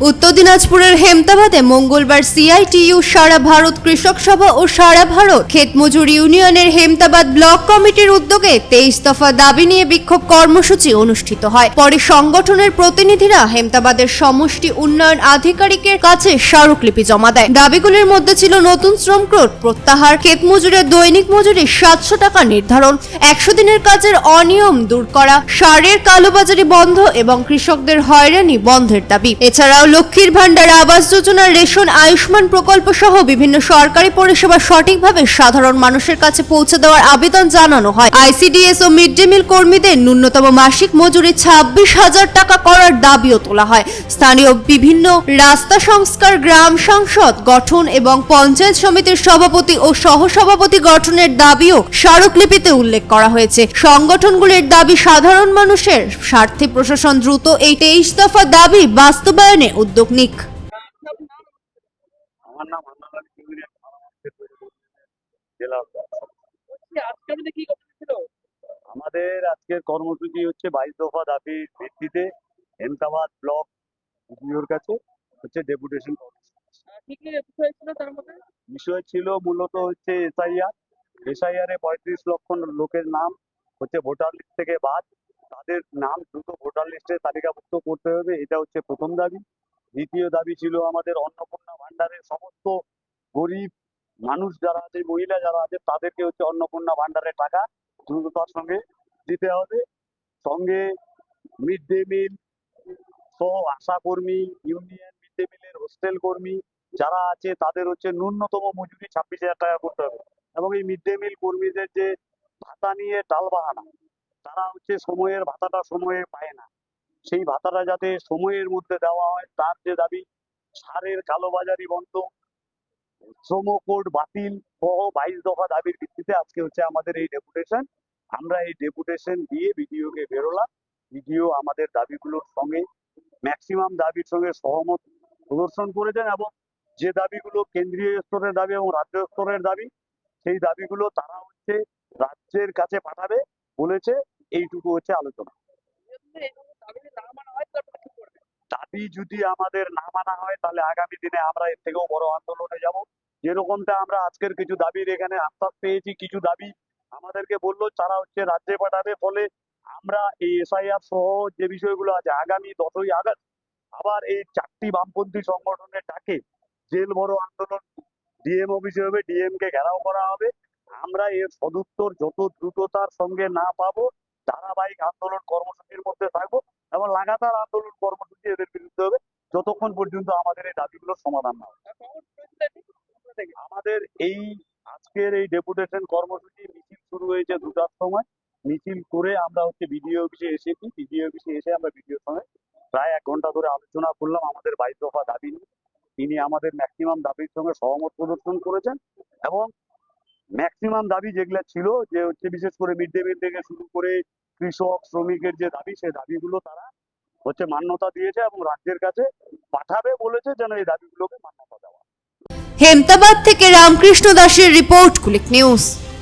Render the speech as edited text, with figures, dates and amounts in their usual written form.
উত্তর দিনাজপুরের হেমতাবাদে মঙ্গলবার সিআইটিইউ সারা ভারত কৃষক সভা ও সারা ভারত ক্ষেতমজুর ইউনিয়নের হেমতাবাদ ব্লক কমিটির উদ্যোগে 23 দফা দাবি নিয়ে বিক্ষোভ কর্মসূচি অনুষ্ঠিত হয়। পরে সংগঠনের প্রতিনিধিরা হেমতাবাদের সমষ্টি উন্নয়ন আধিকারিকের কাছে স্মারকলিপি জমা দেয়। দাবিগুলির মধ্যে ছিল নতুন শ্রম কোড প্রত্যাহার, ক্ষেতমজুরের দৈনিক মজুরি 700 টাকা নির্ধারণ, 100 দিনের কাজের অনিয়ম দূর করা, সারের কালোবাজারি বন্ধ এবং কৃষকদের হয়রানি বন্ধের দাবি। এছাড়াও লক্ষ্মীর ভান্ডার, আবাস যোজনা, রেশন, আয়ুষ্মান প্রকল্প সহ বিভিন্ন সরকারি পরিষেবা সঠিকভাবে সাধারণ মানুষের কাছে পৌঁছে দেওয়ার আবেদন জানানো হয়। আইসিডিএস ও মিড ডে মিল কর্মীদের ন্যূনতম মাসিক মজুরি 26,000 টাকা করার দাবিও তোলা হয়। স্থানীয় বিভিন্ন রাস্তা সংস্কার, গ্রাম সংসদ গঠন এবং পঞ্চায়েত সমিতির সভাপতি ও সহসভাপতি গঠনের দাবিও স্মারকলিপিতে উল্লেখ করা হয়েছে। সংগঠনগুলির দাবি সাধারণ মানুষের স্বার্থে প্রশাসন দ্রুত এই 23 দফা দাবি বাস্তবায়নে উদ্যোগ নিক। আমার নাম আমাদের আজকের কর্মসূচি হচ্ছে 22 দফা দাবির ভিত্তিতে হেমতাবাদ ব্লক বিডিওর কাছে হচ্ছে ডেপুটেশন। বিষয় ছিল মূলত হচ্ছে এসআইআর এ 35 লক্ষ লোকের নাম হচ্ছে ভোটার লিস্ট থেকে বাদ, তাদের নাম দ্রুত ভোটার লিস্টে তালিকাভুক্ত করতে হবে, এটা হচ্ছে প্রথম দাবি। দ্বিতীয় দাবি ছিল আমাদের অন্নপূর্ণা ভান্ডারের সমস্ত গরিব মানুষ যারা আছে, মহিলা যারা আছে, তাদেরকে হচ্ছে অন্নপূর্ণা ভান্ডারের টাকা দ্রুততার সঙ্গে দিতে হবে। সঙ্গে মিড ডে মিল সহ আশা কর্মী, ইউনিয়ন মিড ডে মিলের হোস্টেল কর্মী যারা আছে তাদের হচ্ছে ন্যূনতম মজুরি 26,000 টাকা করতে হবে। এবং এই মিড ডে মিল কর্মীদের যে ভাতা নিয়ে টালবাহানা, তারা হচ্ছে সময়ের ভাতাটা সময়ে পায় না, সেই ভাতাটা যাতে সময়ের মধ্যে দেওয়া হয় তার যে দাবি। সারের কালোবাজারি বন্ধ, শ্রম কোড বাতিল সহ 22 দফা দাবির ভিত্তিতে আজকে হচ্ছে আমাদের এই ডেপুটেশন। আমরা এই ডেপুটেশন দিয়ে বিডিওকে বেরোলাম। বিডিও আমাদের দাবিগুলোর সঙ্গে ম্যাক্সিমাম দাবির সঙ্গে সহমত প্রদর্শন করেছেন এবং যে দাবিগুলো কেন্দ্রীয় স্তরের দাবি এবং রাজ্য স্তরের দাবি, সেই দাবিগুলো তারা হচ্ছে রাজ্যের কাছে পাঠাবে বলেছে। এইটুকু হচ্ছে আলোচনা। দাবি যদি আমাদের না মানা হয় তাহলে আগামী দিনে আমরা এর থেকেও বড় আন্দোলনে যাব। যেরকমটা আমরা আজকের কিছু দাবির এখানে আশ্বাস পেয়েছি, কিছু দাবি আমাদেরকে বললো তারা হচ্ছে রাজ্যে পাঠাবে, ফলে আমরা এই এসআইআর সহ যে বিষয়গুলো আছে আগামী 10ই আগস্ট আবার এই 4টি বামপন্থী সংগঠনের ডাকে জেল বড় আন্দোলন ডিএম অফিসে হবে, ডিএম কে ঘেরাও করা হবে। আমরা এর সদুত্তর যত দ্রুততার সঙ্গে না পাবো ধারাবাহিক আন্দোলন কর্মসূচির মধ্যে থাকবো এবং লাগাতার আন্দোলন কর্মসূচি এদের বিরুদ্ধে হবে যতক্ষণ পর্যন্ত আমাদের এই দাবিগুলোর সমাধান না হয়। আমাদের এই আজকের এই ডেপুটেশন কর্মসূচি মিছিল শুরু হয়েছে 2টার সময়। মিছিল করে আমরা হচ্ছে বিডিও অফিসে এসেছি। বিডিও অফিসে এসে আমরা বিডিওর সঙ্গে প্রায় 1 ঘন্টা ধরে আলোচনা করলাম আমাদের 22 দফা দাবি নিয়ে। তিনি আমাদের ম্যাক্সিমাম দাবির সঙ্গে সহমত প্রদর্শন করেছেন এবং ম্যাক্সিমাম দাবি যেগুলো ছিল যে হচ্ছে বিশেষ করে মিড ডে মিল থেকে শুরু করে কৃষক শ্রমিকের যে দাবি, সেই দাবিগুলো তারা হচ্ছে মান্যতা দিয়েছে এবং রাজ্যের কাছে পাঠাবে বলেছে যেন এই দাবিগুলোকে মান্যতা দেওয়া। হেমতাবাদ থেকে রামকৃষ্ণ দাসের রিপোর্ট, কুলিক নিউজ।